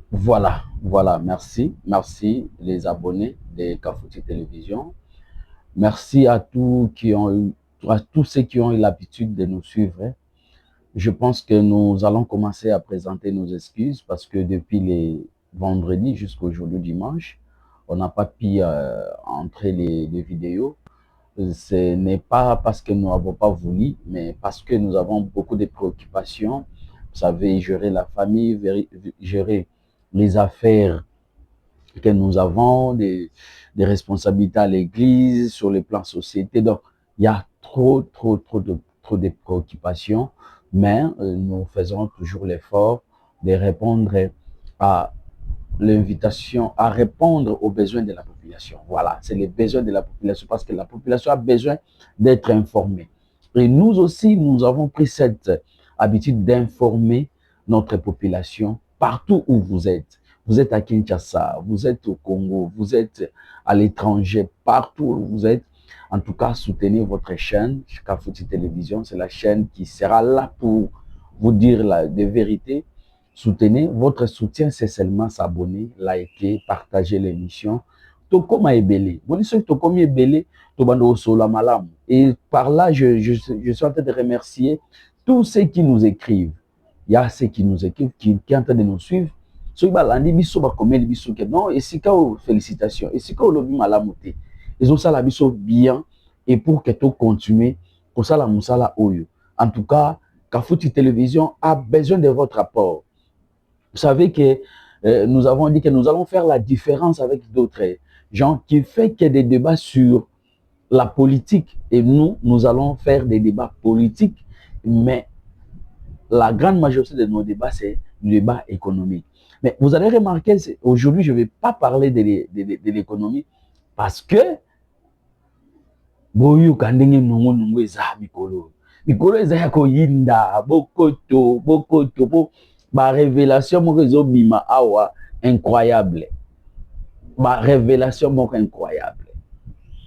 Voilà, merci. Merci les abonnés de Kafouti Télévision. Merci à à tous ceux qui ont eu l'habitude de nous suivre. Je pense que nous allons commencer à présenter nos excuses parce que depuis les vendredis jusqu'aujourd'hui dimanche, on n'a pas pu entrer les vidéos. Ce n'est pas parce que nous n'avons pas voulu, mais parce que nous avons beaucoup de préoccupations. Vous savez, gérer la famille, gérer les affaires que nous avons, des responsabilités à l'église, sur le plan société. Donc, il y a trop de préoccupations, mais nous faisons toujours l'effort de répondre à l'invitation, à répondre aux besoins de la population. Voilà, c'est les besoins de la population parce que la population a besoin d'être informée. Et nous aussi, nous avons pris cette habitude d'informer notre population partout où vous êtes. Vous êtes à Kinshasa, vous êtes au Congo, vous êtes à l'étranger, partout où vous êtes. En tout cas, soutenez votre chaîne, Kafouti Télévision. C'est la chaîne qui sera là pour vous dire des vérités. Soutenez. Votre soutien, c'est seulement s'abonner, liker, partager l'émission. Tokoma ebele. Bon, ceux qui Tokomi ebele, Tobando Sola Malam. Et par là, je suis en train de remercier tous ceux qui nous écrivent. Il y a ceux qui nous écrivent, qui sont en train de nous suivre. Ceux qui balandi biso ba komen biso que non et si félicitations et si ka lobi malamoté ils ont ça la biso bien et pour que tout continue pour ça la musala oyo en tout cas Kafouti Télévision a besoin de votre apport. Vous savez que nous avons dit que nous allons faire la différence avec d'autres gens qui fait que des débats sur la politique et nous allons faire des débats politiques mais la grande majorité de nos débats c'est le débat économique. Mais vous allez remarquer, aujourd'hui, je ne vais pas parler de l'économie parce que boyu kandenge nungu nungu eza mikolo. Mikolo eza ya koyinda bokoto po ba révélation moko ezobima awa incroyable. Ba révélation moko incroyable.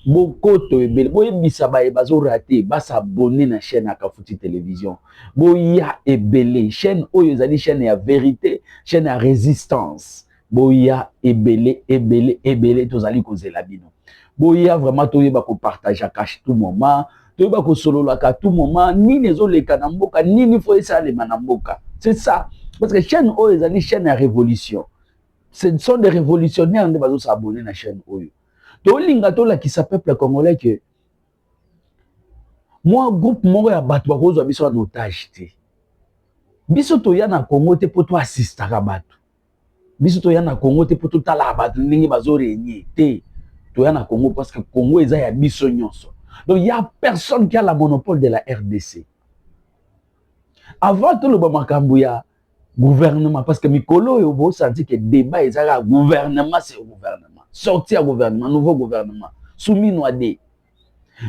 Bokoto ebele boyebisa baye bazorate basabone na chaîne ya Kafouti Télévision. Boya ebele chaîne oyo ezali chaîne ya vérité, chaîne ya résistance. Boya ebele tozali kozela bino. Boya vraiment toyeba ko partager à tout moment, toyeba ko solola à tout moment, nini ezoleka na mboka, nini fo esalema na mboka. C'est ça parce que chaîne oyo ezali chaîne ya révolution. Ce sont des révolutionnaires nde bazo s'abonner na chaîne oyo. Tolinga tolakisa peuple congolais que moi groupe moko ya bato bakozwa biso en otage te. Biso toya na Congo te po to assistaka bato. Biso toya na Congo te po to tala bato ndenge bazo régner te. Toya na Congo parce que Congo eza ya biso nyonso. Donc il y a personne qui a la monopole de la RDC. Avant tout le makambo ya gouvernement parce que mikolo yo bo senti que débat ezaka gouvernement c'est au gouvernement. Sortir gouvernement, nouveau gouvernement, soumis noadé.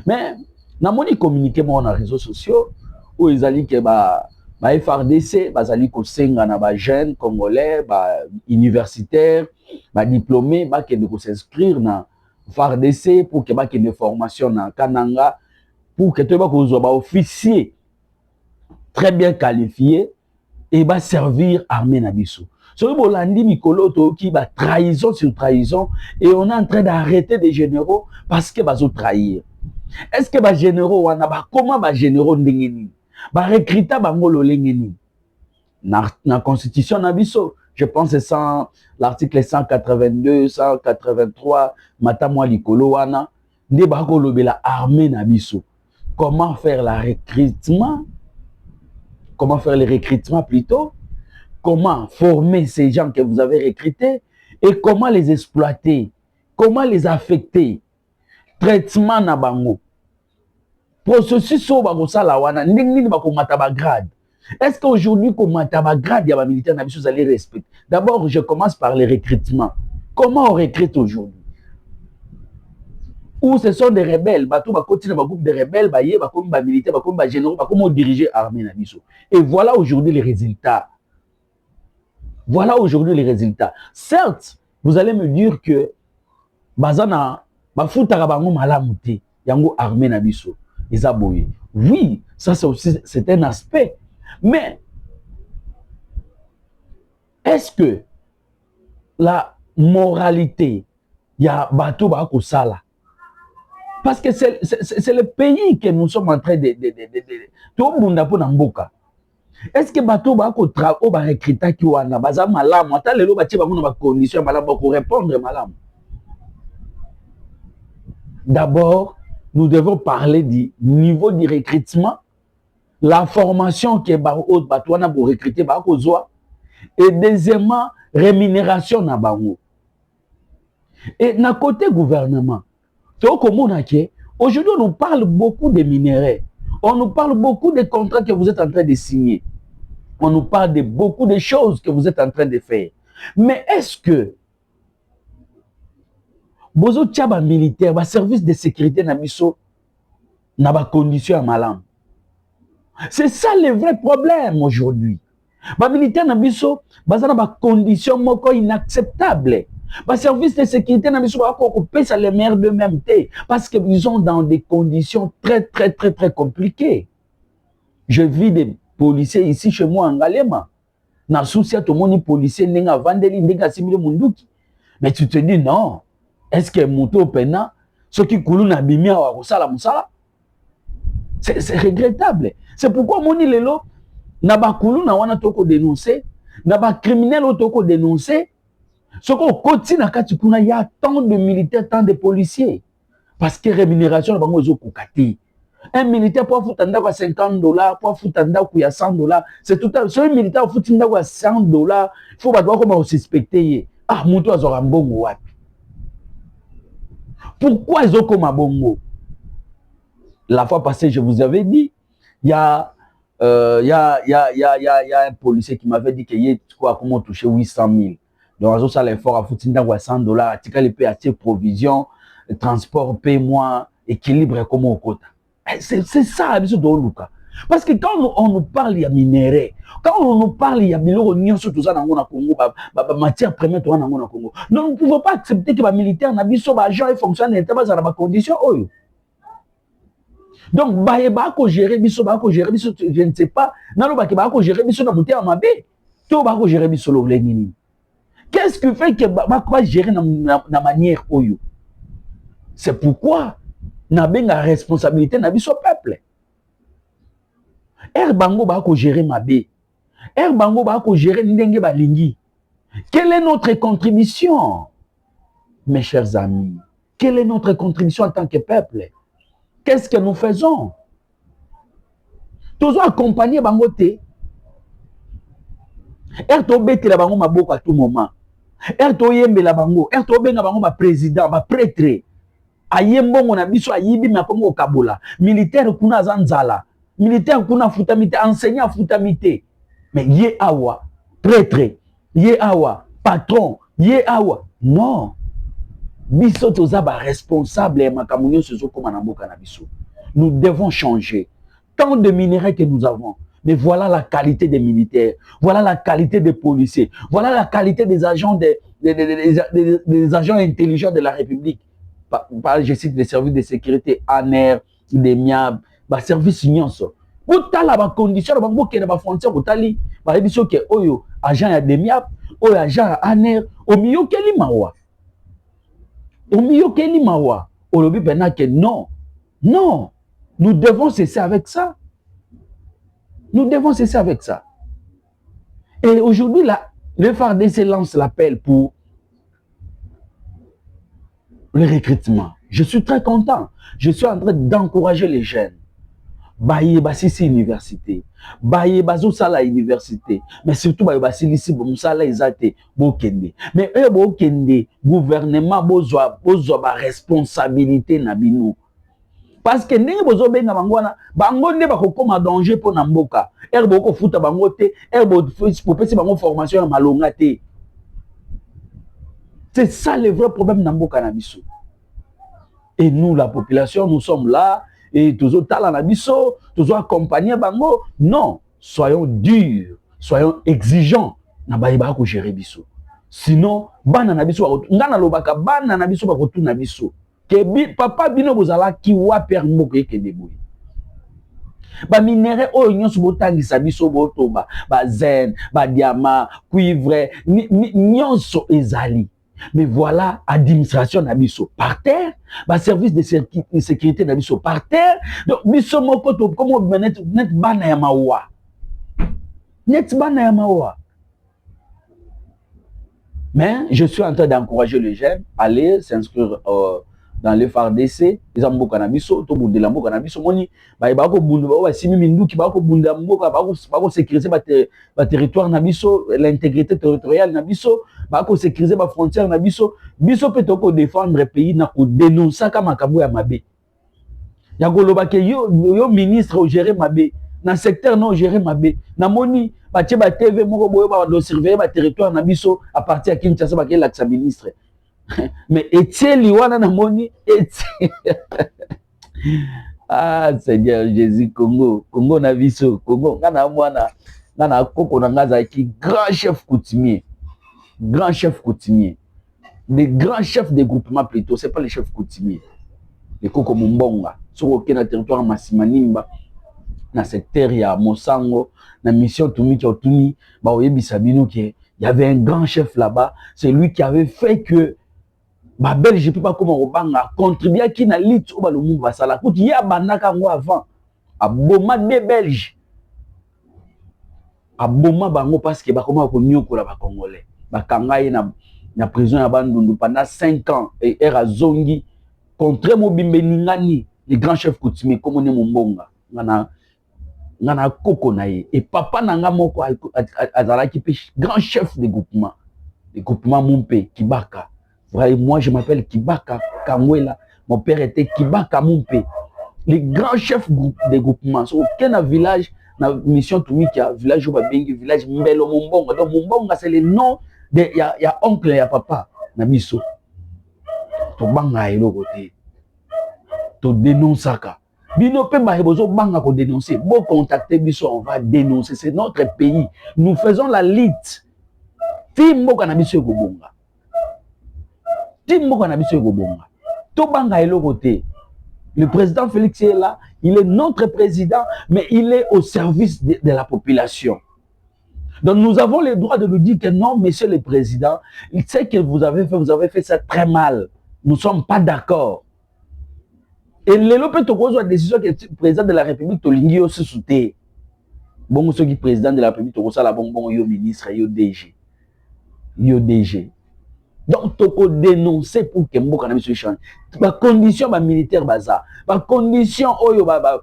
Mais, na moni communiqué moi dans les réseaux sociaux, où ils allaient que ba FRDC, bazali ko senga na ba jeunes congolais, ba universitaires, ba diplômés, ba qui de s'inscrire na FRDC pour que ba qui de formation na Kananga, pour que tu ba ko ba officier très bien qualifié et ba servir armée na biso. Sur Bolandi Mikolo Toki, trahison sur trahison, et on est en train d'arrêter des généraux parce que bazo trahir. Est-ce que les généraux, comment les généraux ndengeni? Ba recruter bangolo lengeni. Na constitution nabiso, je pense c'est l'article 182, 183, matamwa likolo wana, nde ba ko lobela armée nabiso. Comment faire le recrutement? Comment faire le recrutement plutôt? Comment former ces gens que vous avez recrutés et comment les exploiter, comment les affecter, traitement na bango. Processus so ba kosala wana ndenge ba komata ba grade. Est-ce qu'aujourd'hui komata ba grade ya ba militaire na biso vous allez respecter? D'abord, je commence par les recrutements. Comment on recrute aujourd'hui? Ou ce sont des rebelles, bato ba continue ba groupe de rebelles, ba yé ba comme ba militaire, ba comme ba généraux, ba comment diriger armée na biso. Et voilà aujourd'hui les résultats. Voilà aujourd'hui les résultats. Certes, vous allez me dire que bazana bafutaka bango malamu te yango armée na biso ezaboye. Oui, ça c'est aussi c'est un aspect. Mais est-ce que la moralité, il y a bateau bako sala. Parce que c'est le pays que nous sommes en train de tout le monde pour mboka. Est-ce que bateau bako travail ba recruter qui wana baza malamu ata lelo ba tie bango na ba condition malamu pour répondre malamu. D'abord, nous devons parler du niveau du recrutement, la formation que bateau wana pour recruter bako zoa, et deuxièmement, rémunération na bango. Et na côté gouvernement, aujourd'hui on nous parle beaucoup de minéraux, on nous parle beaucoup des contrats que vous êtes en train de signer, on nous parle de beaucoup de choses que vous êtes en train de faire. Mais est-ce que bozo tchaba militaire, ba service de sécurité na biso na ba condition à malam? C'est ça le vrai problème aujourd'hui. Ba militaire na biso baza na ba condition moko inacceptable. Les services de sécurité na biso ba ko pesa les meilleurs d'eux-mêmes parce qu'ils sont dans des conditions très compliquées. Je vis des policiers ici chez moi en Galema. Na soucia to moni policier nenga vandeli ndenga simile munduki. Mais tu te dis non. Est-ce que moto pena ce qui koulou na bimia wa kosala musala? C'est regrettable. C'est pourquoi moni lelo na ba koulou na wana toko dénoncer, na ba criminel toko dénoncer. Ce qu'on continue à il y a tant de militaires, tant de policiers. Parce que rémunération, un militaire pour foutre à 50 $, pour foutre à 100 $. C'est tout à fait. Ce militaire pour foutre à 100 $, il faut voir comment suspecter. Ah, mon toit aura un bon wapi. Pourquoi ils ont comme un bongo? La fois passée, je vous avais dit, il y a un policier qui m'avait dit qu'il y a quoi, comment toucher 800 000. Donc, ça l'effort à foutre à 100 $, tika les payer provision, transport, paie-moi, équilibre comme au quota. C'est ça, parce que quand on nous parle, il y a minéraux. Quand on nous parle, il y a biloko tout ça dans le Congo, matière première dans le Congo. Donc, nous ne pouvons pas accepter que les militaires n'ont pas agents et fonctionnent dans les conditions. Donc, gérer, je ne sais pas. Gérer, qu'est-ce qui fait que va gérer la manière oyo? C'est pourquoi na benga responsabilité na biso peuple. Bango ba ko gérer mabe. Bango ba ko gérer ndenge balingi. Quelle est notre contribution? Mes chers amis, quelle est notre contribution en tant que peuple? Qu'est-ce que nous faisons? Tous accompagner bango te. To betela bango maboko à tout moment. To yembela bango, to benga bango ba président, ba prêtre. Ayembongo na biso ayibi makongo kabola. Militaire kuna zanzala. Militaire kuna futamite, enseignant futamite. Mais ye awa, prêtre, ye awa, patron, ye awa. Non. Biso toza ba responsable makamunyo sezo koma na mboka na biso. Nous devons changer. Tant de minéraux que nous avons. Mais voilà la qualité des militaires, voilà la qualité des policiers, voilà la qualité des agents, des agents intelligents de la République. Je cite les services de sécurité, ANER, des MIAB, les services nyonso. Vous avez la condition, vous avez la frontière, vous avez la condition que oyo agent ya des MIAB, oyo agent ANER, au milieu keli mawa. Au milieu keli mawa. Au lobby pendant que non, non, nous devons cesser avec ça. Nous devons cesser avec ça. Et aujourd'hui, le FARDC lance l'appel pour le recrutement. Je suis très content. Je suis en train d'encourager les jeunes. Baye basisi université. Baye bazosala université. Mais surtout baye basisi bomsala ezate bokende. Mais bokende gouvernement bozwa ba responsabilité na bino. Parce que ndenge bozo benga bangwana bango nde bakokoma danger pour na mboka boko futa bango te pour pesi bango formation ya malonga te. C'est ça le vrai problème na mboka na biso. Et nous la population nous sommes là et toujours tala na biso toujours accompagner bango. Non, soyons durs, soyons exigeants na bayiba ko gérer biso. Sinon bana na biso ngana lobaka bana na biso bakotu na biso. Papa bino bozala ki wa père moko yeke deboui. Ba minéraux oyo nyonso botangisa biso botoba, ba zen, ba diamant, cuivre, nyonso ezali. Mais voilà, administration na biso par terre, ba service de sécurité na biso par terre. Donc biso moko to comme net bana ya mawa. Net bana ya mawa. Mais je suis en train d'encourager les jeunes à aller s'inscrire dans le FARDC. Ils ont beaucoup cannabis, tout le monde cannabis. Moni, bah ils ont beaucoup de simi mindu qui beaucoup bunda beaucoup, beaucoup sécuriser ba territoire nabiso, l'intégrité territoriale nabiso, beaucoup sécuriser ba frontière nabiso. Biso peut toko défendre le pays na ko dénoncer kama kabu ya mabe. Ya goloba ke yo ministre au gérer mabe. Dans le secteur non géré mabe. Na moni ba TV moko boyo ba do surveiller ba territoire na biso à partir à Kinshasa ba ke l'axe ministre. Mais Etienne liwana na moni ah Seigneur Jésus, Congo na biso, Congo ngana mwana ngana koko na ngaza ki grand chef coutumier. Grand chef coutumier. Les grands chefs de groupement plutôt, c'est pas les chefs coutumiers. Les koko mumbonga, sur aucun territoire Masimanimba. Dans secteur ya Mosango, na mission Tumiki Otuni, bah oyebi sabino il y avait un grand chef là-bas, c'est lui qui avait fait que bah Belge je peux pas comment obanga contribuer à qui na lit au balumu basala. Kuti ya banaka ngo avant a boma des Belges. A boma bango parce que ba comment ko nyokola ba congolais. Ba kangaye na prison ya Bandundu pendant 5 ans et era zongi contre Mobimbe Ningani, les grands chefs coutumiers comme on est Mumbonga. Ngana koko na ye et papa nanga moko azalaki pe grand chef de groupement Mumpe Kibaka. Voilà, moi je m'appelle Kibaka Kamwela, mon père était Kibaka Mumpe. Les grands chefs de groupement so aucun village na mission Tumikia village Babengi village Mbelo Mumbonga. Donc Mumbonga c'est le nom de ya oncle ya papa na biso. To banga elo côté. To dénoncer Bino pe ba bozo banga ko dénoncer. Bon contacter biso, on va dénoncer. C'est notre pays. Nous faisons la lutte. Timbo kanabiso ko bonga. Timbo kanabiso ko bonga. To banga elo côté. Le président Félix est là, il est notre président, mais il est au service de la population. Donc nous avons le droit de nous dire que non, monsieur le président, il sait que vous avez fait ça très mal. Nous ne sommes pas d'accord. Et le peut te la décision que le président de la République Tolingi aussi soutient. Bon, ceux qui président de la République Tokosa la bon yo ministre yo DG. Yo DG. Donc toko dénoncer pour que mboka na biso change. Ba condition ba militaire baza, ba condition oyo ba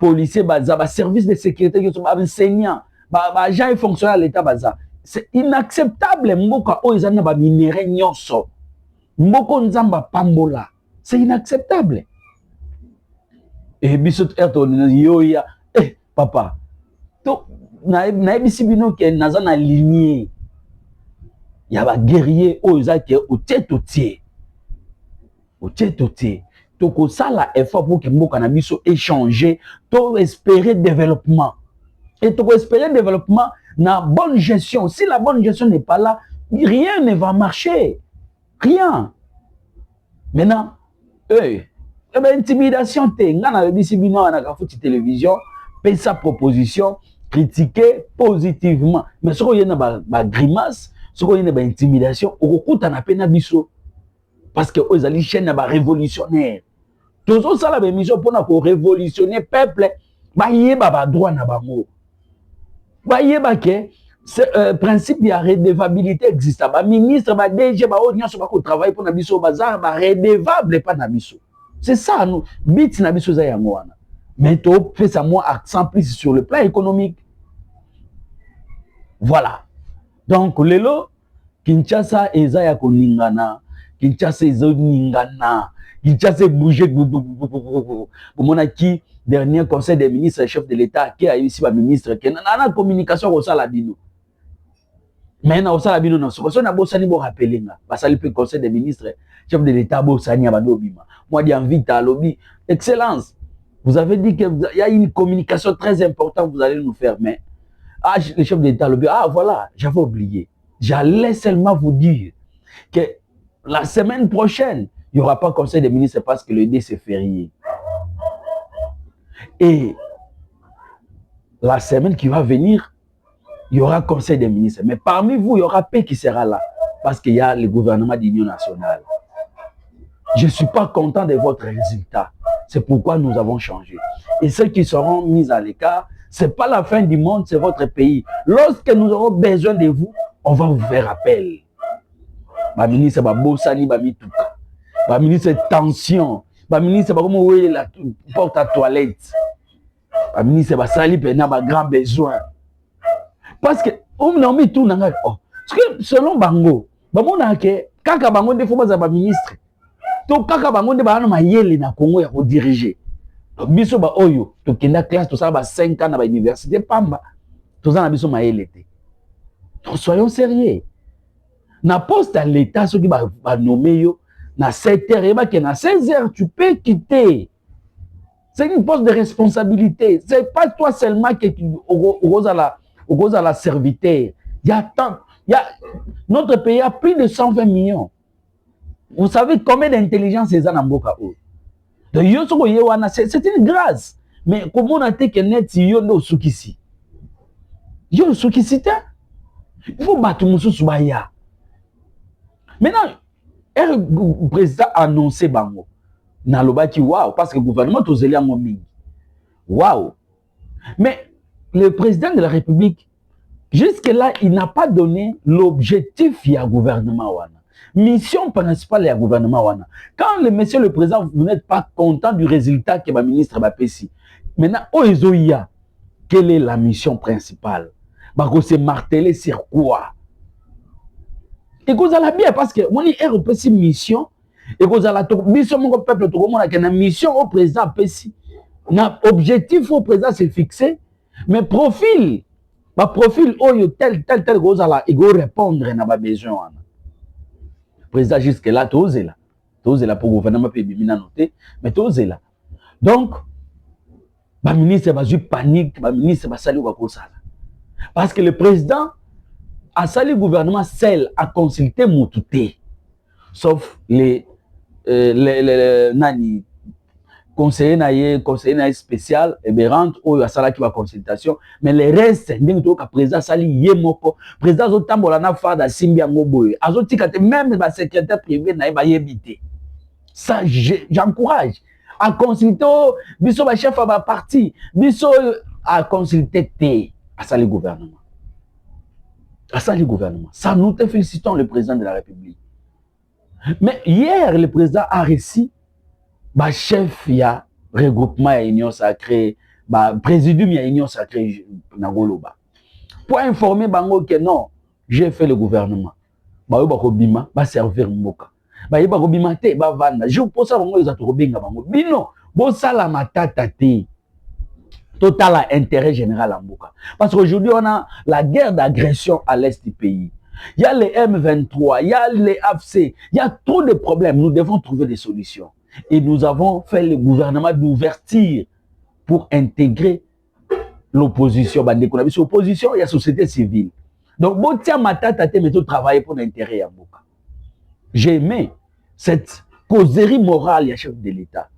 policier baza, ba service de sécurité qui sont ba enseignants, ba agents et fonctionnaires de l'état baza. C'est inacceptable mboka oyo ezana ba minéraux nyonso. Mboko nzamba pambola. C'est inacceptable. Et bisot yo ya papa. To na bisibino ke nazana lignée. Il y a des guerriers au tête au tiers. Au tête au tiers. Donc, ça, là, effort pour que mon cannabis soit échangé, pour espérer développement. Et pour espérer développement, la bonne gestion. Si la bonne gestion n'est pas là, rien ne va marcher. Rien. Maintenant, intimidation, télévision, paye sa proposition, critiquer positivement. Mais ce qu'il y a une grimace, ce qu'il y a une intimidation, on a peine biso. Parce que aux alliés chaîne ba révolutionnaire. Tous ça la mission pour nous révolutionner peuple, ba yeba ba droit na bango. Ba yeba ke principe de redevabilité existe. Ba ministre ba DG ba o nyonso ba ko travail pour na biso bazar ba redevable pas na biso. C'est ça nous bit na biso za yango wana. Mais to fait ça moins accent plus sur le plan économique. Voilà. Donc lelo Kinshasa eza ya koningana, Kinshasa ezo ningana, Kinshasa bouger pour qui dernier conseil des ministres chef de l'État qui a ici ba ministre qui na communication au salabino. Mais na au salabino non, so na bosani bo rappelinga, ba sali pe conseil des ministres chef de l'État bosani abando bima. Moi di invite à lobby, excellence. Vous avez dit qu'il y a une communication très importante vous allez nous faire mais le chef de l'État lobby, voilà, j'avais oublié. J'allais seulement vous dire que la semaine prochaine, il n'y aura pas conseil des ministres parce que le D c'est férié. Et la semaine qui va venir, il y aura conseil des ministres. Mais parmi vous, il y aura paix qui sera là. Parce qu'il y a le gouvernement d'union nationale. Je ne suis pas content de votre résultat. C'est pourquoi nous avons changé. Et ceux qui seront mis à l'écart, ce n'est pas la fin du monde, c'est votre pays. Lorsque nous aurons besoin de vous, on va vous faire appel. Ma ministre, ma bossani, ma mitouka. Ma ministre, tension. Ma ministre, comment vous la porte à toilette. Ma ministre, ma sali, ma grand besoin. Parce que, on a mis tout dans le. Parce que selon Bango, Bango n'a que, kaka Bango, des fois, ma ministre. To kaka Bango, des fois, ma yéli na Congo, ya ko diriger. Donc, biso ba oyo, to kenda classe, to ça, ba 5 ans dans l'université, pamba. To ça, na biso ma yéli. Donc, soyons sérieux. Na poste à l'État, ceux qui va nommer yo, na 7 heures, et bah, na 16 heures, tu peux quitter. C'est une poste de responsabilité. C'est pas toi seulement qui au à la serviteur. Notre pays a plus de 120 millions. Vous savez combien d'intelligence c'est ça dans Mboka? C'est une grâce. Mais comment on a été que net yo no sukisi? Yo sukisi ta? Il faut battre musu subaya. Maintenant, le président a annoncé bango. Na lobaki waouh parce que le gouvernement tozeli en mingi. Waouh. Mais le président de la République jusque-là, il n'a pas donné l'objectif du gouvernement wana. Mission principale du gouvernement wana. Quand le monsieur le président, vous n'êtes pas content du résultat que le ministre va passer. Maintenant, oezoya, quelle est la mission principale? Bako se marteler sur quoi? Et vous allez bien parce que on est une mission et vous allez mission mon peuple tout le monde a une mission au président pessi. Na objectif au président c'est fixé, mais profil oyo tel vous allez il go répondre na ba besoin. Président jusque là tosé là pour gouvernement pe bimina noté mais tosé là. Donc ba ministre va jouer panique, ba ministre va saluer quoi ça. Parce que le président a sali gouvernement seul à consulter Moutouté, sauf les nani conseiller spécial et Bérant ou a sala qui va consultation, mais les restes ndenge to ka président sali yemoko président zo tambola na fada simbi ngoboye azo tikate même ba secrétaire privé na ba yebité. Ça j'encourage à consulter biso ba chef ba parti biso à consulter té à sali gouvernement. À ça, le gouvernement. Ça, nous te félicitons le président de la République. Mais hier, le président a réussi, bah, chef, il y a regroupement, il y a union sacrée, bah, présidium, il y a union sacrée, Nagoloba. Pour informer Bango que non, j'ai fait le gouvernement. Bah, il va bah, servir Mboka. Bah, il va bimate, bah, vanda. Je vous pose ça, Bango, ils ont binga Bango. Bino, bon, ça, la matata, total intérêt général en Mboka. Parce qu'aujourd'hui, on a la guerre d'agression à l'est du pays. Il y a les M23, il y a les AFC, il y a trop de problèmes. Nous devons trouver des solutions. Et nous avons fait le gouvernement d'ouverture pour intégrer l'opposition. L'opposition, il y a la société civile. Donc, bon, tiens, ma tata, mais tout travailler pour l'intérêt en Mboka. J'ai aimé cette causerie morale, il y a chef de l'État.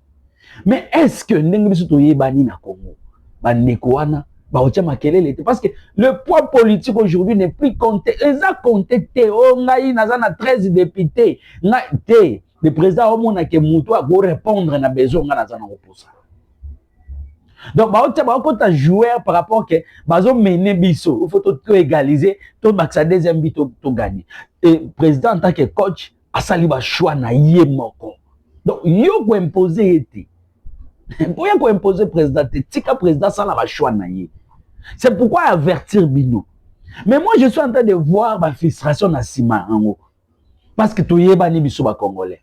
Mais est-ce que nous sommes bani na Congo? Parce que le poids politique aujourd'hui n'est plus compté. Ils ont compté, on a 13 députés. Le président a répondre à besoin de donc, quand tu joueur par rapport que mener biso, il faut tout égaliser, tout le deuxième but, tout gagner. Et le président en tant que coach, a sali ba choix na yé moko. Donc, yo ko imposer été. Pour y imposer président, tika président ça la choix na yé. C'est pourquoi avertir bino. Mais moi je suis en train de voir ma frustration na sima en haut. Parce que tout yeba ni biso ba congolais.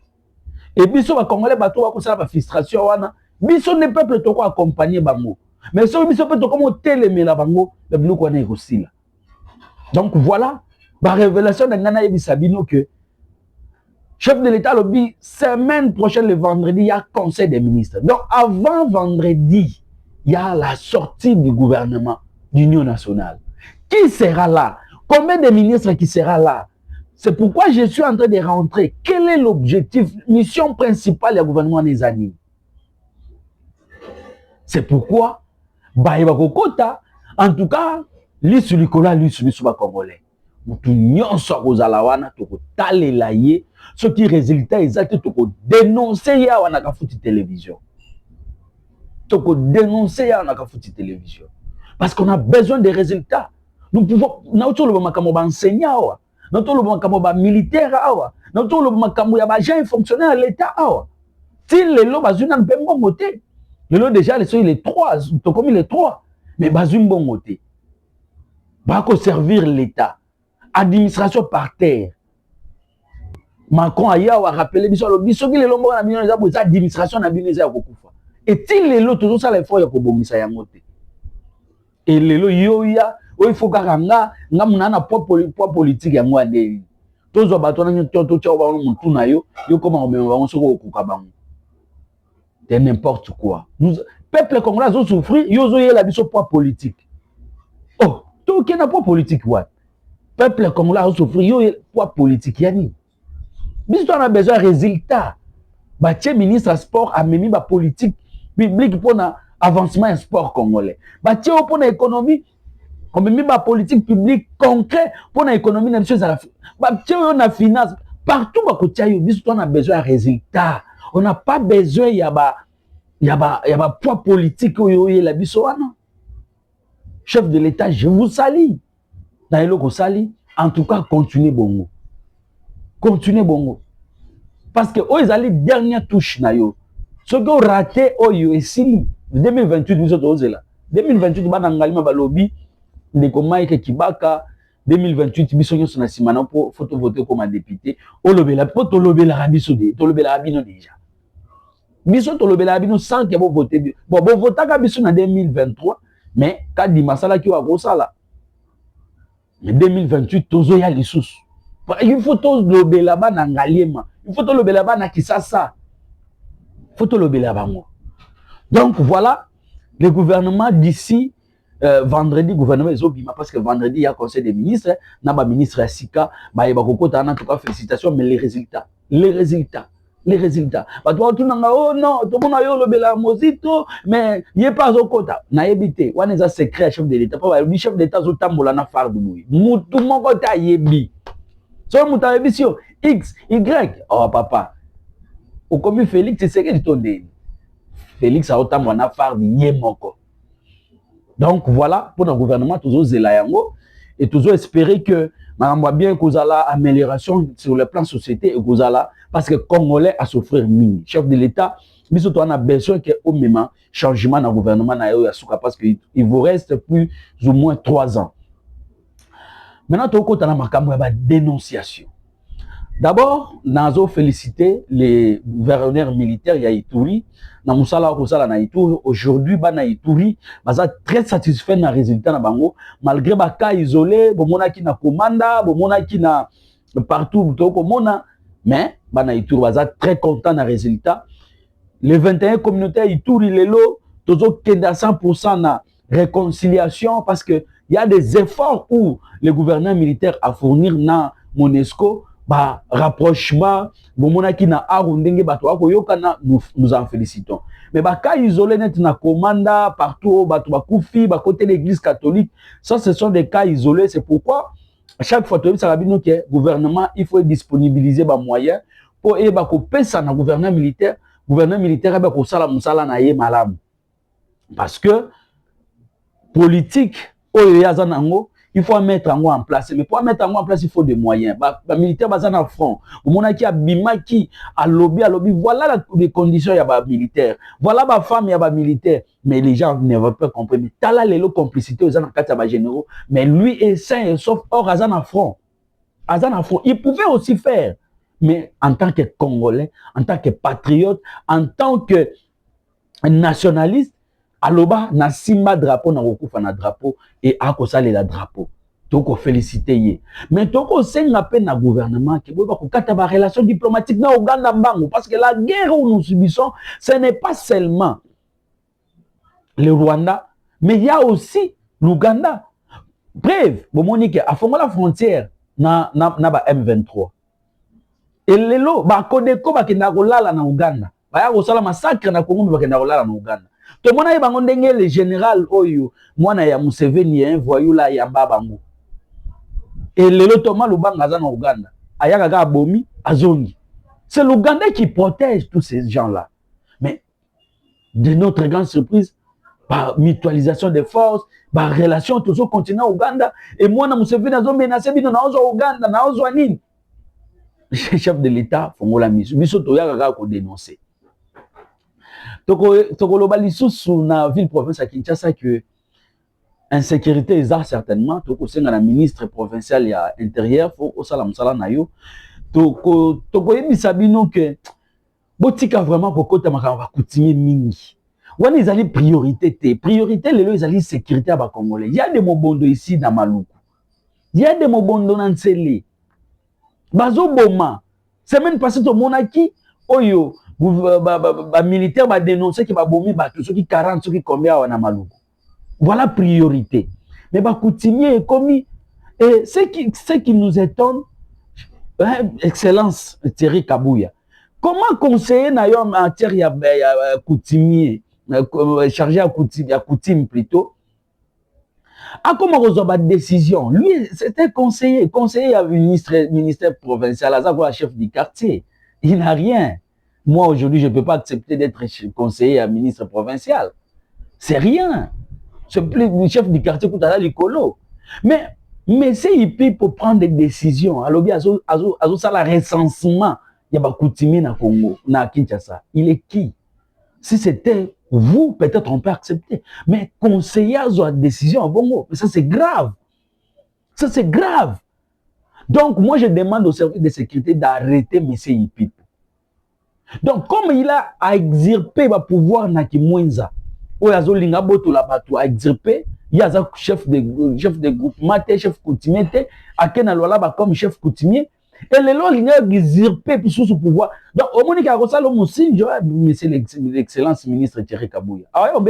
Et biso ba congolais ba to ba la frustration wana. Biso ne peuple to ko accompagner bango. Mais so biso peut to comme télémela bango, le blou ko na aussi là. Donc voilà, la révélation de ngana yebisa bino que chef de l'État lobby, semaine prochaine, le vendredi, il y a conseil des ministres. Donc, avant vendredi, il y a la sortie du gouvernement d'Union nationale. Qui sera là? Combien de ministres qui sera là? C'est pourquoi je suis en train de rentrer. Quel est l'objectif, mission principale du gouvernement des années? C'est pourquoi, Kokota, en tout cas, lisu likola lisu biso ba Congolais. Mutu nyonso akozala wana tokotalela ye, soki résultat exact toko dénoncer ya wana ka futi télévision. Toko dénoncer ya wana ka futi télévision. Parce qu'on a besoin des résultats. Nous pouvons, nous avons le makambo ba enseignant, nous avons le makambo ba militaire, nous avons le makambo ya ba agent fonctionnaire à l'État. Si les lots bazuna ne bon côté, les lots déjà les trois, comme les trois, mais bazun bon côté. Bako servir l'État, administration par terre. Macron aya wa rappeler biso lo biso ki les lots na bino za administration na bino za kokufa. Et si les lots toujours ça les fois ya ko bomisa yango te. Et les lots yoya il faut nga munana poids politique ya ngwa ndeli. Tozo bato na nyoto tcha ba muntu na yo comment on me soko okuka bango. C'est n'importe quoi. Nous peuple congolais ont souffert, ils ont eu la biso poids politique. Oh, tout qui n'a pas politique ouais. Peuple congolais ont souffert, ils ont eu poids politique yani. Biso on a besoin de résultats. Ba tché ministre sport a mis ba politique publique pour na avancement sport congolais. Ba tché pour na économie on met ma politique publique concrète pour l'économie de choses à la on a finance partout on a besoin de résultats. On n'a pas besoin y a poids politique la bisoana. Chef de l'État, je vous salue. En tout cas, continuez bongo. Continuez bongo. Parce que ils allaient dernière touche na yo. Ce que vous raté et si 2028 vous êtes là. 2028 banangalima balobi de Komaïke Kibaka 2028 biso nyonso na simana pour photo voter comme député olobela po tolobela rabiso de tolobela rabino déjà biso tolobela rabino sans que bo voter bon votaka biso na 2023 mais kadi masala ki wa kosala mais 2028 tozo ya lisusu il faut tolobela bana ngaliema il faut tolobela bana kisasa faut tolobela bango. Donc voilà le gouvernement d'ici vendredi gouvernement ezobima parce que vendredi il y a conseil des ministres na ba ministre Sika ba kokota en tout cas félicitations mais les résultats ba toi tout nanga oh non tout monde yo lobela mozito mais yé pas okota na yebité wana za secret chef de l'État pas le chef d'État zo tambola na fardu boui mutu moko ta yebi so mutu yebi x y oh papa au comme Félix c'est que tonde Félix a otambola na fardu yé moko. Donc voilà, pour le gouvernement, toujours zelayango et toujours espérer que madame va bien que la amélioration sur le plan société et que parce que Congolais a souffert mine. Chef de l'État, mais surtout on a besoin que au même changement dans le gouvernement parce qu'il vous reste plus ou moins 3 ans. Maintenant, tout le monde a une dénonciation. D'abord, nous avons félicité les gouverneurs militaires ya Ituri. Aujourd'hui, na Ituri, baza très satisfait na résultat na bango malgré ba cas isolé, bomona ki na commanda, bomona ki na partout toko mona, mais na Ituri baza très content na résultat. Les 21 communautés Ituri lelo tozo kenda 100% na réconciliation parce que il y a des efforts où les gouverneurs militaires à fournir na Monesco ba rapprochement bomona ki na arundenge bato wako yokana nous en félicitons. Mais ba cas isolé net na commanda partout bato ba kufi ba côté l'église catholique, ça ce sont des cas isolés, c'est pourquoi à chaque fois tu ça rabino que gouvernement il faut disponibiliser ba moyens pour e ba ko pesa na gouverneur militaire ba ko sala musala na ye malamu. Parce que politique oyo yaza nango il faut mettre en place. Mais pour mettre en place, il faut des moyens. Les militaires sont en front. Qui a bimaki, à lobby. Voilà les conditions y a militaires. Voilà les femmes y a militaires. Mais les gens ne veulent pas comprendre. Mais t'as là les complicité aux généraux. Mais lui est sain et sauf or Azan en front. Il pouvait aussi faire. Mais en tant que Congolais, en tant que patriote, en tant que nationaliste, aloba na simba drapeau na kokufa na drapeau et akosala la drapeau toko féliciter ye mais toko senga pe na gouvernement ki boba ko kata ba relation diplomatique na Uganda mbangu parce que la guerre où nous subissons ce n'est pas seulement le Rwanda mais il y a aussi l'Ouganda. Bref bomonique a fongola la frontière na ba M23 et lelo ba kodeko ba kenda kolala na Uganda ba ya kosala massacre na Congo ba kenda kolala na Uganda. To mona ye bango ndenge le général oyo mwana ya Museveni un voyou la ya babango. Et lelo Thomas Lubanga za na Uganda. Ayaka ka bomi azongi. C'est l'Ouganda qui protège tous ces gens-là. Mais de notre grande surprise, par mutualisation des forces, par relation tout au continent Ouganda, et moi, je suis venu à menacer Ouganda, na Ozwanine. Chef de l'État, Fongola Misu, Misu Toya ko dénoncer. Toko Lobali sous na ville province à Kinshasa que insécurité est certainement, Toko Senga la ministre provincial ya intérieur, faut au salam salam na yo. Toko yebi sabino que botika vraiment kokota makamba coutumier mingi. Wana ezali priorité te. Priorité lelo ezali sécurité à ba Congolais. Il y a des mobondo ici dans Maluku. Il y a des mobondo na Ntsele. Bazo boma. Semaine passée to monaki oyo ba militaire ba dénoncer que ba bomi ba tout ceux qui 40 ceux qui combien wana Maluku. Voilà priorité. Mais ba coutumier commis et ce qui nous étonne Excellence Thierry Kabouya. Comment conseiller en matière de coutumier, chargé à coutume plutôt, a comment résoudre la décision? Lui, c'était conseiller à ministère provincial, à chef du quartier. Il n'a rien. Moi, aujourd'hui, je ne peux pas accepter d'être conseiller à ministre provincial. C'est rien. C'est plus le chef du quartier qui a l'écolo. Mais c'est IP pour prendre des décisions. Alors, il y a le recensement. Il y a coutumier na Congo, na Kinshasa. Il est qui? Si c'était vous, peut-être on peut accepter. Mais conseiller à la décision à Bongo, ça c'est grave. Ça c'est grave. Donc, moi je demande au service de sécurité d'arrêter M. Ipip. Donc, comme il a à exercer le pouvoir na Kimwenza, ou à Zolinga Boto la Bato à exercer, il y a un chef de groupement, chef coutumier, à Ken Alwala comme chef coutumier. Et les lois, ils ont usurpé sous ce pouvoir. Donc, au moment où il y a ça, monsieur l'excellence ministre Thierry Kabouya. Ah oui, on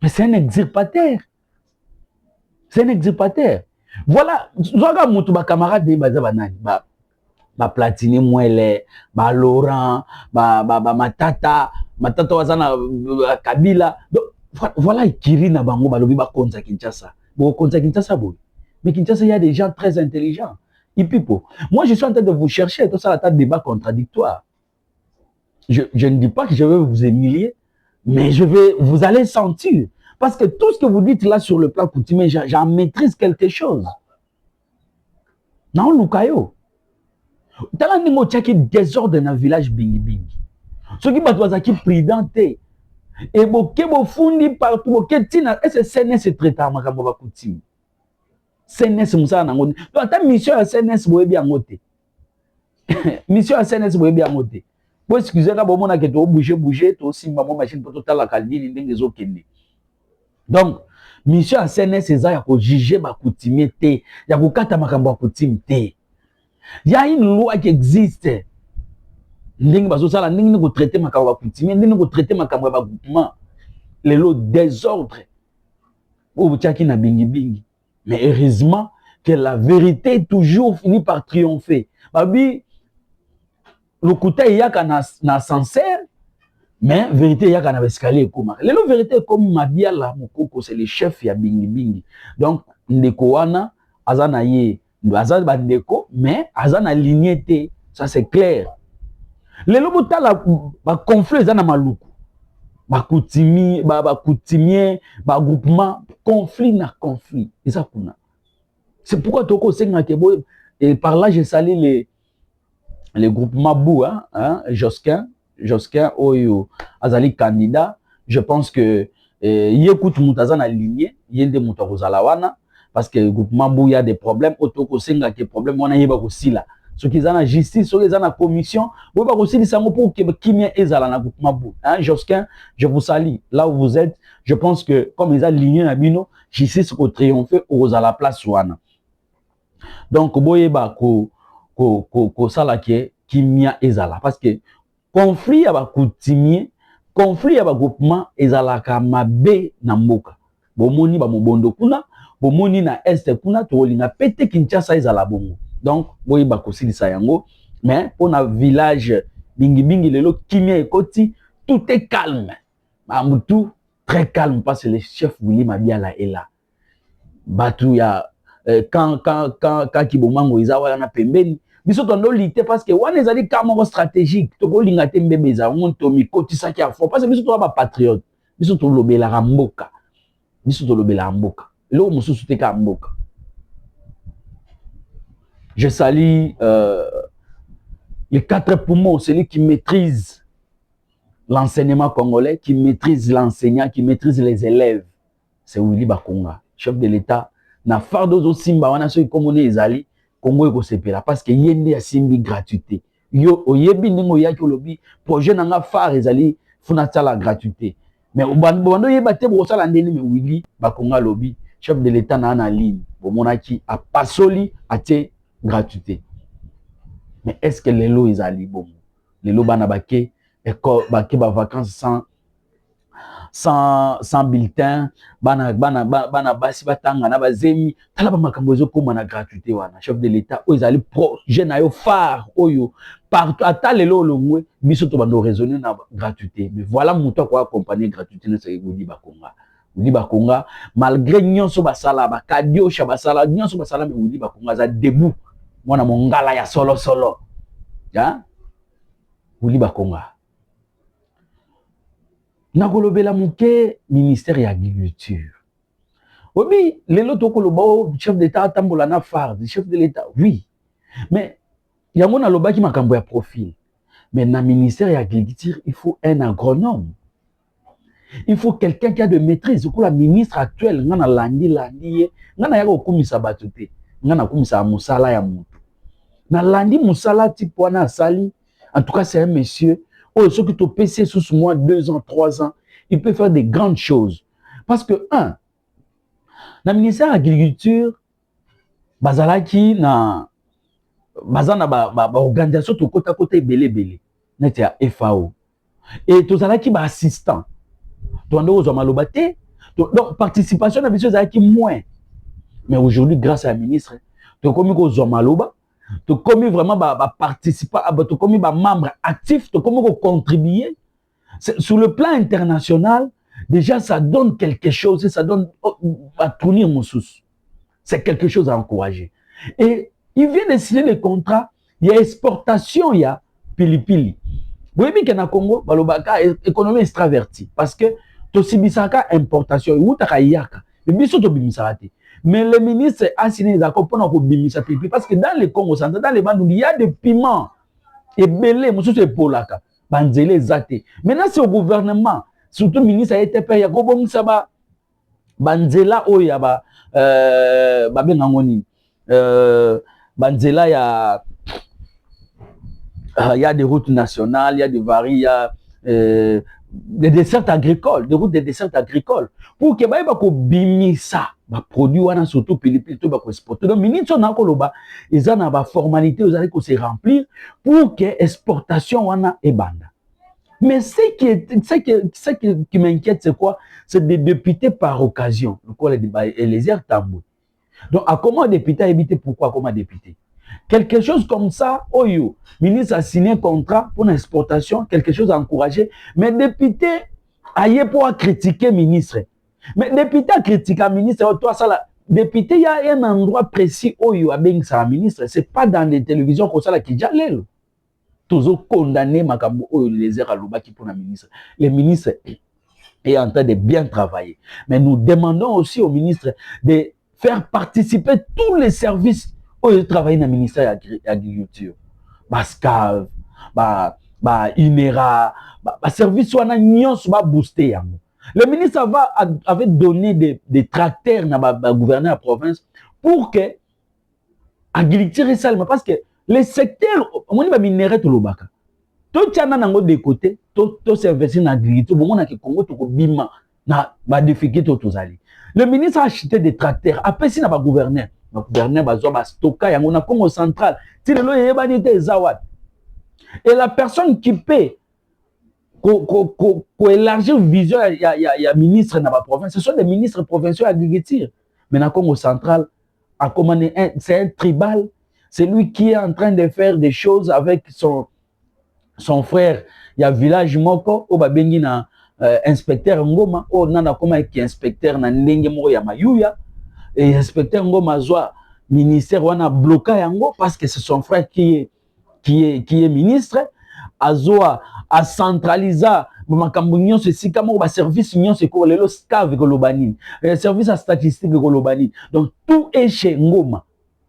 mais c'est un extirpateur. C'est un extirpateur. Voilà, zoga mutu ba camarade de baza banani ba Platini Mwele, ba Laurent, ba Matata wazana Kabila. Donc voilà Kiri na bango ba lobi ba konza Kinshasa. Bon konza Kinshasa boy. Mais Kinshasa il y a des gens très intelligents. Ipipo. Moi, je suis en train de vous chercher, tout ça, la table de débat contradictoire. Je ne dis pas que je vais vous humilier, mais vous allez sentir. Parce que tout ce que vous dites là sur le plan coutumier, j'en maîtrise quelque chose. Non, Lukayo. Tala ningo tchaki désordre dans le village Bingi Bingi. Ce qui va qui pridanté. Et boke fundi partout, boke tina, et c'est CNS traitant, ma kamba coutumier. CNS Moussa Nango. Donc, ta mission à CNS boye bien ngote. Mission à CNS boye bien ngote. Bon, excusez-moi, bon, on a que to bouger, to simba mon machine pour total la calini ndenge zo kende. Donc, mission à CNS c'est ça, ya ko juger ba coutumier te, ya ko kata makambo coutume te. Il y a une loi qui existe. Ndenge bazo sala ndenge ko traiter makambo coutumier, ndenge ko traiter makambo ba groupement. Les lots désordre. Ou tchaki na bingi bingi. Mais heureusement que la vérité toujours finit par triompher. Babi, le côté il y a na sincère, mais vérité il y a na escalier comme. La vérité comme Mabia la Mokoko, c'est le chef ya Bingi Bingi. Donc ndeko wana azana ye, azana bandeko, mais azana lignée te, ça c'est clair. Le lobota la ba conflit azana maluku. Ba coutumier, ba groupement, conflit na conflit. Et ça kuna. C'est pourquoi Toko Senga Kebo, et par là je salue les groupements Bou, Josquin, Oyo, Azali candidat. Je pense que Yékout Moutazan aligné, Yende Moutarozalawana, parce que le groupement Bou, il y a des problèmes. Toko Senga qui problème, on a yéba aussi là. Ceux qui ont la justice, ceux qui ont la commission, vous pouvez aussi dire pour que Kimia est dans le groupement Bou. Josquin, je vous salue. Là où vous êtes, je pense que comme ils ont aligné Nabino, justice pour triompher aux à la place Wana. Donc, boyeba ko salake kimia ezala parce que conflit ya ba coutumier, conflit ya ba groupement ezala ka mabe na mboka. Bomoni ba mobondo kuna, bomoni na est kuna to linga pete Kinshasa ezala bongo. Donc, boyeba ko silisa yango, mais pour na village bingi bingi lelo kimia ekoti, tout est calme. Mamoutou, très calme, parce que le chef Willy Mabiala est là. Batou, il y a, quand Kibomango, ils ont un pembeni. Biso tondo lité parce que on les a dit comment stratégique. To ko linga te mbebe za on to mi koti saki a fort parce que biso to ba patriote. Biso to lobela ramboka. Biso to lobela mboka. Lo mususu te ka mboka. Je salue les 4 poumons, celui qui maîtrise l'enseignement congolais, qui maîtrise l'enseignant, qui maîtrise les élèves. C'est Willy Bakonga, chef de l'État. Na fardo zo simba wana so ikomone ezali Congo eko sepela parce que yende ya simbi gratuité. Yo oyebi ndingo yaki olobi projet nanga phare ezali funa tsala gratuité. Mais bando yeba te bo sala ndeni me Willy Bakonga lobi chef de l'État na ligne. Bo monaki a pasoli atie gratuité. Mais est-ce que les lots ezali bon? Les lots bana bake bake ba vacances sans bulletin, bana basi batanga na bazemi tala ba makambo ezokoma na gratuité wana chef de l'État o ezali projet na yo phare oyo partout ata lelo longwe biso to bando raisonner na gratuité. Mais voilà muto ko accompagner gratuité na c'est Willy Bakonga. Willy Bakonga malgré nyonso basala ba kadio sha basala nyonso basala mais Willy Bakonga za debout mwana mongala ya solo solo ya Willy Bakonga. Nakolobela muke ministère ya agriculture. Oui, les lots koloba chef d'État tambola na phare, chef de l'État. Oui. Mais yango na loba ki makambo ya profil. Mais na ministère ya agriculture, il faut un agronome. Il faut quelqu'un qui a de maîtrise. Ko la ministre actuelle ngana landi ngana yako kumisa batute. Ngana kumisa musala ya mutu. Na landi musala tipo wana sali. En tout cas, c'est un monsieur. Oh, ceux qui t'ont PC sous moi 2 ans, 3 ans, il peut faire des grandes choses. Parce que, dans le ministère de l'Agriculture, bazalaki na bazana ba organisation to kota kota belé neti ya FAO. Et to zalaki ba assistant. To ando zo malobate. Donc participation na biso zalaki moins. Mais aujourd'hui grâce à la ministre, to komi ko zo maloba. Tu as commis vraiment participant, tu as commis membre actif, tu as commis contribuer. Sur le plan international, déjà ça donne quelque chose, ça donne à tourner mon sous. C'est quelque chose à encourager. Et il vient de signer le contrat, il y a exportation, il y a pili-pili. Vous voyez bien qu'en Congo, l'économie est extravertie. Parce que tu as importation, ou tu as yaka. Mais le ministre a signé des accords pour nous bimisa pipi parce que dans le Congo central, dans les bandes, il y a des piments et belé, monsieur c'est polaka, banzele zate. Maintenant c'est au gouvernement, surtout le ministre a été payé, ya kobom saba banzela oya ba bengangoni banzela il y a des routes nationales, il y a des varies, il y a des desserts agricoles, des routes de desserts agricoles. Pour que les bimisa, les produits, surtout les produits exporter. Donc, ministre na koloba, ils ont une formalité, ils ont se remplir pour que l'exportation wana ebanda. Mais ce qui m'inquiète, c'est quoi? C'est des députés par occasion. Les airs tambou. Donc, à comment député éviter pourquoi comment député? Quelque chose comme ça, Oyo, ministre a signé un contrat pour l'exportation, quelque chose à encourager, mais député aille pour critiquer ministre. Mais député a critiqué le ministre, toi ça là, député il y a un endroit précis Oyo a bien ça ministre, c'est pas dans les télévisions comme ça là qui jalel. Toujours condamné makambo Oyo les airs à l'obaki pour la ministre. Le ministre est en train de bien travailler, mais nous demandons aussi au ministre de faire participer tous les services où travailler dans le ministère de l'Agriculture. Bascave, INERA, service où on a boosté. Le ministre avait donné des tracteurs à gouverneur de la province pour que l'agriculture est sale. Parce que les secteurs, on a minéré tout le baka. Tout le monde de côté, tout s'investit dans l'agriculture. Bon, on a que Congo, tout le bima, na difficulté tout ça. Le ministre a acheté des tracteurs. Après, si on a gouverneur. Le gouverneur va stocker, il y a un Congo central. Et la personne qui peut élargir la vision, il y a ministre dans la province. Ce sont des ministres provinciaux à l'agriculture. Mais dans le Congo central, c'est un tribal. C'est lui qui est en train de faire des choses avec son frère. Il y a un village Moko, au Babengi inspecteur Ngoma o nana koma ki inspecteur na ndenge moko ya mayuya et inspecteur Ngoma zwa ministère wana bloqué yango parce que c'est son frère qui est ministre azoa a centraliser makambo nyonso esika moko ba service nyonso ko lelo SCAV ko lobani service à statistique ko lobani donc tout est chez Ngoma.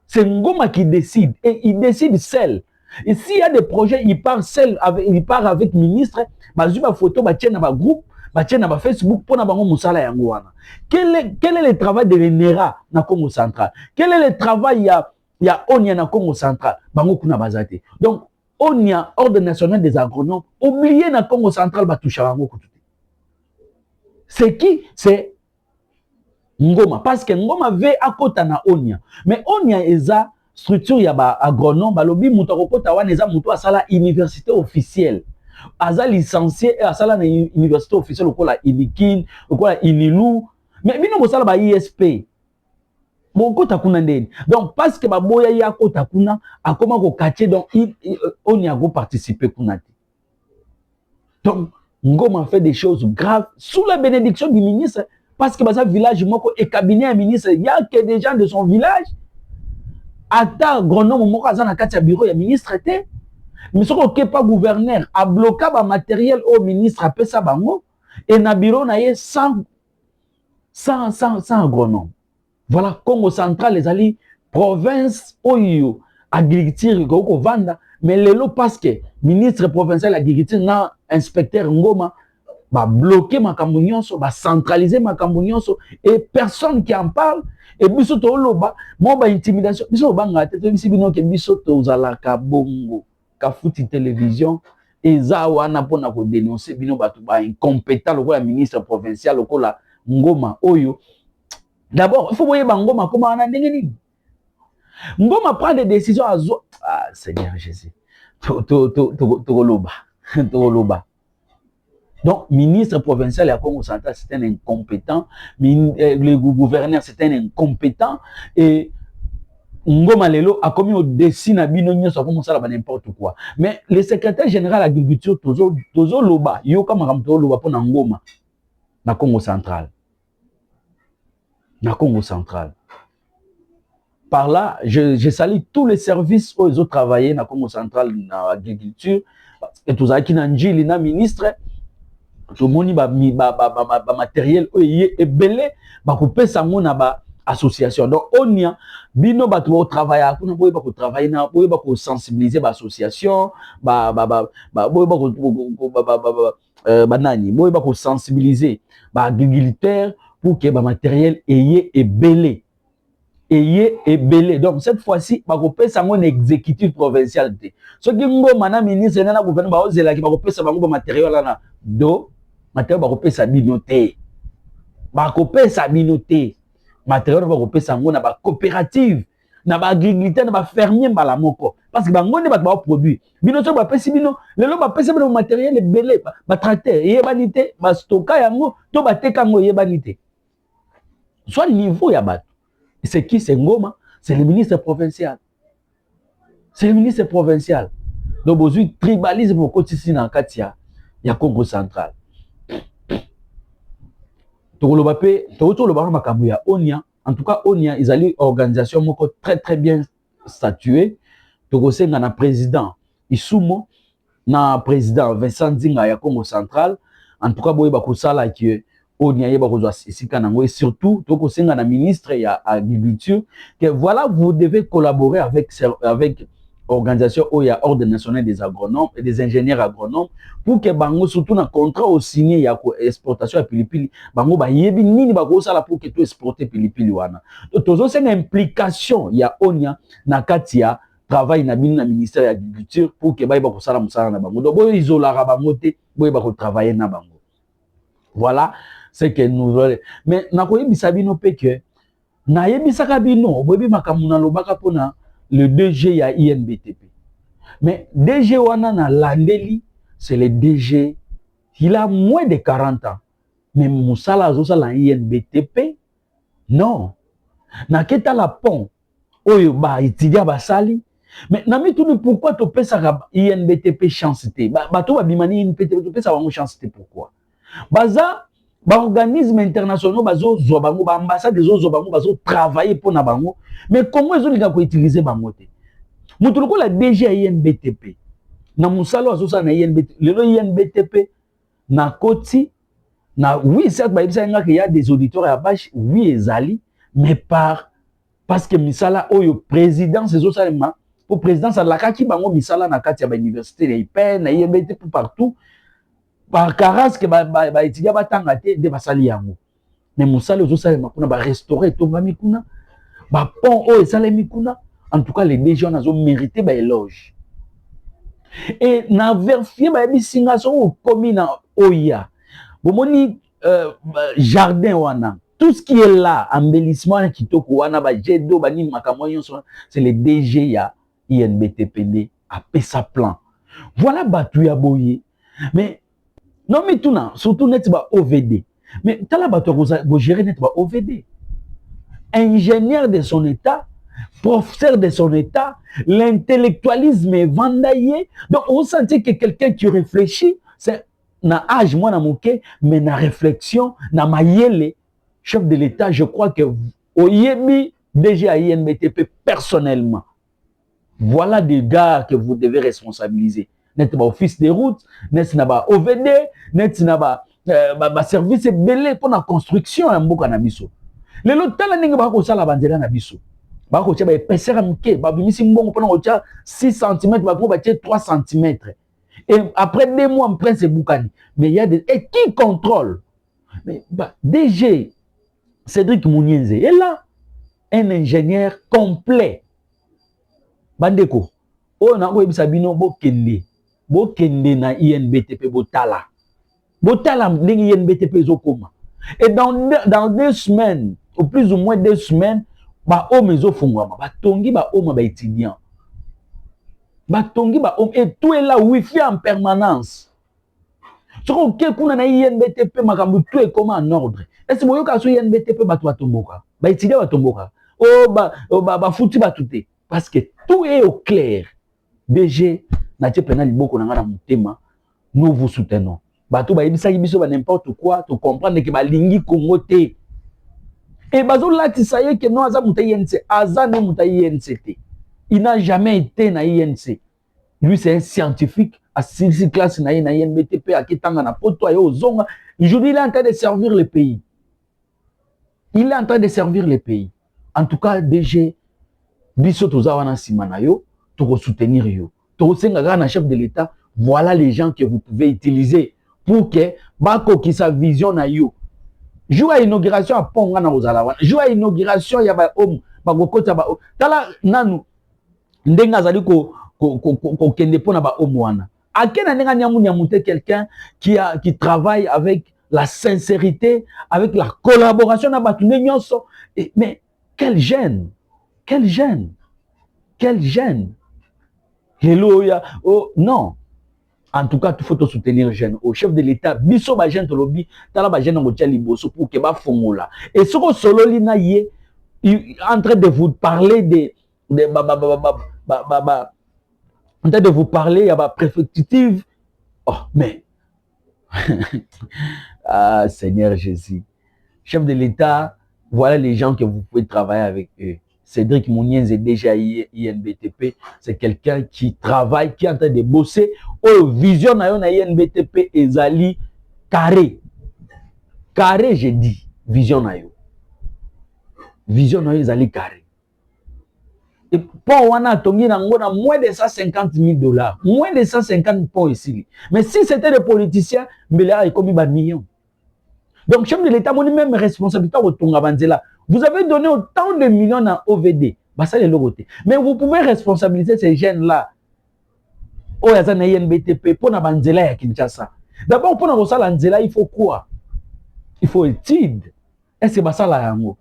C'est Ngoma qui décide et il décide seul. Et s'il y a des projets, il part seul, il part avec ministre, bazui ba photo, ba tient ba groupe, ba tient ba Facebook pour na bango musala yango wana. Quel est le travail de l'ENERA na Congo central? Quel est le travail ya ONIA na Congo central? Bango kuna bazate. Donc ONIA, Ordre national des agronomes, oublié na Congo central ba toucha bango kutu. C'est qui? C'est Ngoma, parce que Ngoma veut à côté na ONIA. Mais ONIA eza structure ya ba agronome balobi muto kokota wana eza muto asala université officielle. Aza licencié et asala na université officielle okola Ilikin, okola Inilu. Mais bino kosala ba ISP. Bon kota kuna ndeni. Donc parce que ba boya ya kota kuna akoma ko kache donc ONIA go participer kuna. Donc Ngoma fait des choses graves sous la bénédiction du ministre. Parce que dans ce village, et cabinet ministre, il y a que des gens de son village. Ata agronome moko aza na kati ya bureau ya ministre te. Mais ce qu'on pas gouverneur a bloqué ba matériel au ministre a pesa bango et na bureau na ye sans agronome. Voilà Congo central les ali province oyo agriculture ko vanda mais lelo parce que ministre provincial agriculture na inspecteur Ngoma ba bloquer makambo nyonso ba centraliser makambo nyonso et personne qui en parle et biso to loba mo ba intimidation biso banga te bisi bino ke biso to zalaka bongo Kafuti télévision eza wana pona ko dénoncer bino batu ba incompétent lokola ministre provincial lokola Ngoma oyo. D'abord il faut voyer ba Ngoma comment ana ndenge nini Ngoma prend des décisions à Seigneur Jésus to loba. Donc, ministre provincial à Congo central, c'est un incompétent. Le gouverneur, c'est un incompétent. Et Ngoma Lelo a commis au dessin à Binonio, ça commence à n'importe quoi. Mais le secrétaire général de l'agriculture, Tozo Loba, Yoka Maramto Loba pour Ngoma, na Congo central. Na Congo central. Par là, je salue tous les services où ils ont travaillé na Congo central, dans l'agriculture. Et tous qui n'ont na ministre. Tout le monde ba matériel est belé ba couper ça mon ba association donc ONIA bino ba to travailler kuna boy ba ko travailler na boy ba ko sensibiliser ba association boy ba nani boy ba ko sensibiliser ba agriculteur pour que ba matériel est belé donc cette fois-ci ba ko pesa mon exécutif provincial te ce qui Ngoma na ministre na gouvernement ba ozela ki ba ko pesa bango ba matériel là do matériel ba kopesa binoté matériel ba kopesa ngo na ba coopérative na ba agriculteur na ba fermier mbala moko parce que bango ne ba produit bino to ba pesi bino lelo ba pesa bino matériel belé ba tracteur yebanité ba stocka yango to ba teka ngo yebanité soit le niveau ya bato c'est qui c'est Ngoma c'est le ministre provincial donc bozui tribalisme pour kotisi na katia ya Congo central. ONIA. En tout cas, ONIA, ils allaient organisation très très bien statuée. Togosenga na président Isumo, na président Vincent Zinga ya Congo central. En tout cas, boye bakosala que ONIA yeba kozwa sika nango et surtout togosenga na ministre ya agriculture que voilà vous devez collaborer avec organisation Oya Ordre national des agronomes et des ingénieurs agronomes pour que bango surtout na contrat au signé ya ko exportation ya pilipili bango ba yebi nini ba ko sala pour que to exporter pilipili wana tozo c'est une implication ya ONIA na katia travail na bino na ministère ya agriculture pour que ba ko sala musala na bango do boyo isolara bango te boyo ba ko travailler na bango. Voilà c'est que nous mais na ko yebisa bino pe que na yebisaka bino boyebi makamuna lobaka pona le DG ya INBTP. Mais DG wana na landeli, c'est le DG, il a moins de 40 ans. Mais Moussala Zosa la INBTP, non. Na keta la pont, oyo ba itidia basali. Mais nami tout pourquoi tu pesa INBTP chance te? Ba to ba bimani INBTP tu pesa wango chance te pourquoi? Baza, organismes internationaux, bazo zobango, ba ambassade des autres zobango, bazo travailler pour na bango. Mais comment ils ont les gars pour utiliser bangote? Moutoulouko la DG à INBTP. Na musalo azosa na INBTP. Le INBTP na koti. Na oui, certes, il y a des auditeurs à Bache, oui, ezali, mais parce que misala oyo président c'est ça pour président ça la kaki bango misala na kati ya université les IPN na INBTP partout par caras que ba étudiant ba tangate de basali yango. Mais musala ozo salema kuna ba restaurer tongami kuna ba pont o esalemi kuna. En tout cas les DG ont mérité ba éloge. Et na vérifier ba bisinga so komi na oya. Bomoni jardin wana, tout ce qui est là, embellissement kitoko wana ba jedo ba nini makamoyo c'est le DG ya INBTPD a fait sa plan. Voilà batu ya boye. Mais non mais tout na, surtout net ba OVD. Mais tala batu go gérer net ba OVD. Ingénieur de son état, professeur de son état, l'intellectualisme est vendaillé. Donc on sentait que quelqu'un qui réfléchit, c'est na âge moi na moké, mais na réflexion, na mayele, chef de l'État, je crois que Oyebi déjà à INBTP personnellement. Voilà des gars que vous devez responsabiliser. N'est-ce pas office des routes, n'est-ce pas OVD, n'est-ce pas service belé pour la construction en Mboka na biso. Le lotala ninga ba ko sala banzela na biso. Ba ko tia ba épaisseur mké, ba bimisi mbongo pour na ko 6 cm, ba ko ba 3 cm. Et après 2 mois, on prend ces boucani. Mais il y a des... Et qui contrôle? Mais DG, Cédric Mounienze, est là. Un ingénieur complet. Bandeko. On a eu Sabino Bokende. Bokende na INBTP Botala. Botala, l'INBTP Zokoma. Et dans 2 semaines, ou plus ou moins 2 semaines, ba homme zo fungwama. Ba tongi ba homme ba étudiant. Batongi ba et tout est là wifi en permanence. Ce qu'on kuna na INBTP makambu tout est comme en ordre. Est-ce que vous avez INBTP ba to tomboka? Ba étudiant ba tomboka. Ba fouti ba tout parce que tout est au clair. DG na tie penal boko na ngana mutema, nous vous soutenons. Ba to ba yebisa biso ba n'importe quoi, to comprendre que ba lingi Congo te. Et bazo lati ça y est que non aza muta INC, aza ne muta INCT. Il n'a jamais été na INC. Lui, c'est un scientifique à 6 classes na INBTP, à Kitanga, na Poto, à Ozonga. Aujourd'hui, il est en train de servir le pays. Il est en train de servir le pays. En tout cas, DG, biso tozawana simanayo, to soutenir yo. To senga na chef de l'État, voilà les gens que vous pouvez utiliser pour que bako ki sa vision na yo. Jour à inauguration à Ponga na Ozalawa. Jour à inauguration ya ba homme, ba gokota ba. Tala nanu ndenga zali ko kende pona ba omwana akena ndenga nyamute quelqu'un qui travaille avec la sincérité, avec la collaboration na batu nyonso. Mais quel gêne hello ya oh non. En tout cas il faut soutenir jeune au chef de l'État biso ba jeune tolobi tala ba jeune ngotia liboso pour que ba fongola et soko solo lina ye en train de vous parler en train de vous parler, il y a ma préfective. Oh, mais. Ah, Seigneur Jésus. Chef de l'État, voilà les gens que vous pouvez travailler avec eux. Cédric Mounienze est déjà INBTP. C'est quelqu'un qui travaille, qui est en train de bosser. Oh, vision na INBTP ezali carré. Carré, j'ai dit. Vision na yo. Vision na yo ezali carré. Et pour on a tongi na moins de 150 000 $. Moins de 150 points ici. Mais si c'était des politiciens, Mbela est comme un million. Donc, chef de l'État, mon même responsabilité au Tonga Banzela. Vous avez donné autant de millions à OVD. Bah, ça, c'est l'autre. Mais vous pouvez responsabiliser ces jeunes-là. Oh, il y a un INBTP pour na Banzela à Kinshasa. D'abord, pour na Rosala Banzela, il faut quoi? Il faut étude. Est-ce que ça là yango?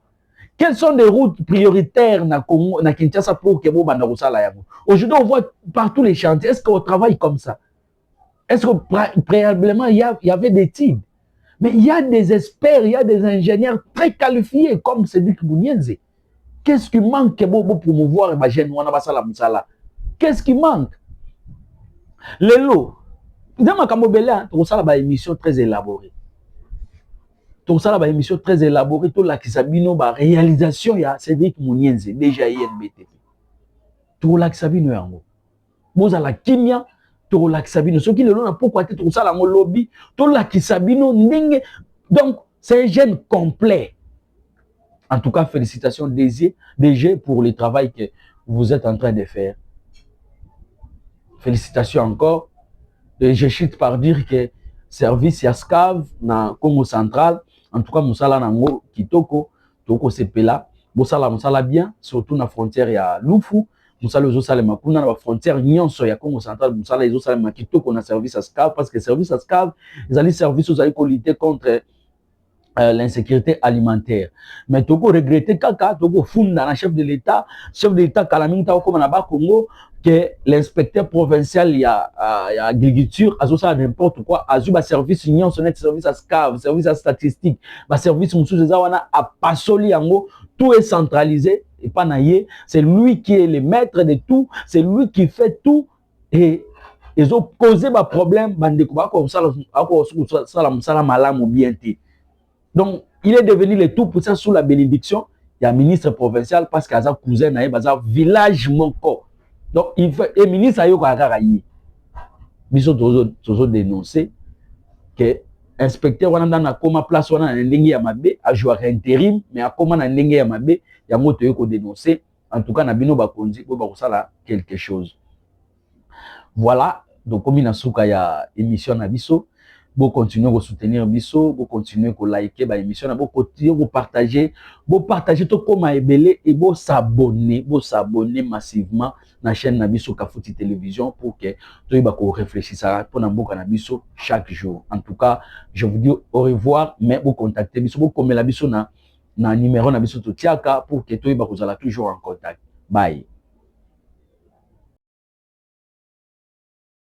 Quelles sont les routes prioritaires na Congo, na Kinshasa pour que vous banda Rosala yango? Aujourd'hui, on voit partout les chantiers. Est-ce qu'on travaille comme ça? Est-ce que préalablement, il y avait des études? Mais il y a des experts, il y a des ingénieurs très qualifiés comme Cédric Mounienze. Qu'est-ce qui manque pour promouvoir ma jeune Moussala? Qu'est-ce qui manque? Les lots. Dans ma Camobela, on a une émission très élaborée. tout ça là, émission très élaborée, tout là qui s'abino, réalisation, il y a Cédric Mounienze, déjà INBTP. Tout là qui s'abino, yango. Vous avez la kimia, tout là qui s'abino. Ce qui le nom, pourquoi tout ça là, mon lobby, tout là qui s'abino, donc, c'est un gène complet. En tout cas, félicitations DG pour le travail que vous êtes en train de faire. Félicitations encore. Et je chute par dire que service Yaskav na Congo central, en tout cas, Moussala Nango Kitoko, Toko Sepela, Moussala bien, surtout na frontière ya Lufu, Moussala Zosale Makuna, na frontière Nyonso ya Congo central, Moussala Zosale Makitoko na service Yaskav, parce que service Yaskav, ils allaient service aux alliés lutter contre l'insécurité alimentaire. Mais Toko regretter kaka, Toko funda na chef de l'État Kalaminta comme na Congo, que l'inspecteur provincial il y a agriculture, azo ça n'importe quoi, azo ba service union sonnet service à SCAV, service à statistique, ba service musu za wana a pasoli yango, tout est centralisé et pas naïe, c'est lui qui est le maître de tout, c'est lui qui fait tout et ils ont causé ba problème bande ko ko sala musala malamu bien té. Donc, il est devenu le tout pour ça sous la bénédiction. Il y a un ministre provincial parce qu'il y a un cousin, il y a un village monco. Donc, il fait, et ministre a eu un ils ont dénoncé que l'inspecteur on a comme place on a un ndenge ya mabe a jouer intérim mais a comme un ndenge ya mabe ya moto yoko dénoncé en tout cas na bino ba konzi bo ba kosala quelque chose. Voilà, donc comme il a ya émission na biso. Vous continuez à soutenir Bisso, vous continuez à liker l'émission, vous continuez à partager tout comme Ebele et vous s'abonner massivement à la chaîne Nabiso Kafouti Télévision pour que vous réfléchissiez pour Nabiso chaque jour. En tout cas, je vous dis au revoir, mais vous contactez Bisso, vous comme la Bisso na numéro Nabiso Totiaka pour que vous soyez toujours en contact. Bye.